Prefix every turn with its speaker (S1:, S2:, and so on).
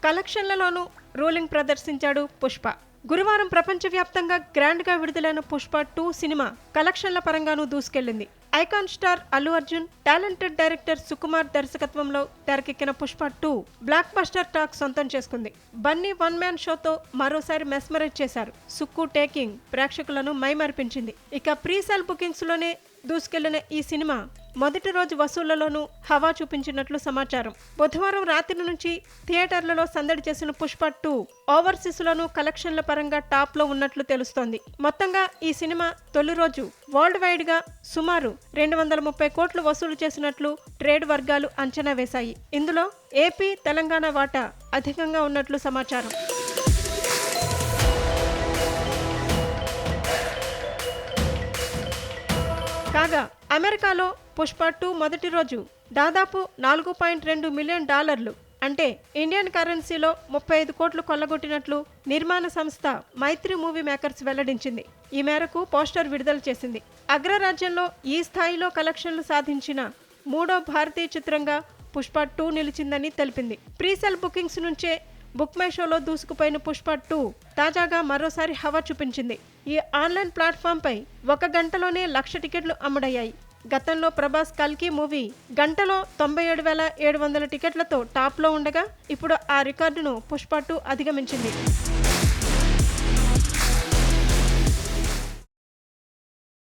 S1: కలెక్షన్లలోనూ ruling ప్రదర్శించాడు Pushpa. గురువారం ప్రపంచవ్యాప్తంగా గ్రాండ్గా విడుదలైన పుష్ప 2 సినిమా కలెక్షన్ల పరంగానూ దూసుకెళ్లింది. Icon star Allu Arjun, talented director Sukumar దర్శకత్వంలో తెరకెక్కిన పుష్ప 2 బ్లాక్ బస్టర్ టాక్ సొంతం చేసుకుంది. బన్నీ వన్ మ్యాన్ షోతో మరోసారి మెస్మరైజ్ చేశారు. సుక్కు టేకింగ్ ప్రేక్షకులను మైమరిపించింది. ఇక ప్రీ సేల్ బుకింగ్స్ లోనే దూసుకెళ్లిన ఈ సినిమా మొదటి రోజు వసూళ్లలోనూ హవా చూపించినట్లు సమాచారం. బుధవారం రాత్రి నుంచి థియేటర్లలో సందడి చేసిన పుష్ప 2 ఓవర్సీస్లోనూ కలెక్షన్ల పరంగా టాప్ లో ఉన్నట్లు తెలుస్తోంది. మొత్తంగా ఈ సినిమా తొలి రోజు వరల్డ్ వైడ్ గా సుమారు 230 కోట్లు వసూలు చేసినట్లు ట్రేడ్ వర్గాలు అంచనా వేశాయి. ఇందులో ఏపీ, తెలంగాణ వాటా అధికంగా ఉన్నట్లు సమాచారం. కాగా అమెరికాలో పుష్ప 2 మొదటి రోజు దాదాపు $4.2 మిలియన్ అంటే ఇండియన్ కరెన్సీలో 35 కోట్లు కొల్లగొట్టినట్లు నిర్మాణ సంస్థ మైత్రి మూవీ మేకర్స్ వెల్లడించింది. ఈ మేరకు పోస్టర్ విడుదల చేసింది. అగ్రరాజ్యంలో ఈ స్థాయిలో కలెక్షన్లు సాధించిన మూడో భారతీయ చిత్రంగా పుష్ప 2 నిలిచిందని తెలిపింది. ప్రీసెల్ బుకింగ్స్ నుంచే బుక్ మై షోలో దూసుకుపోయిన పుష్ప 2 తాజాగా మరోసారి హవా చూపించింది. ఈ ఆన్లైన్ ప్లాట్ఫామ్ పై 1 గంటలోనే 1,00,000 టికెట్లు అమ్ముడయ్యాయి. గతంలో ప్రభాస్ కల్కి మూవీ గంటలో 97,700 టికెట్లతో టాప్లో ఉండగా ఇప్పుడు ఆ రికార్డును పుష్ప 2 అధిగమించింది.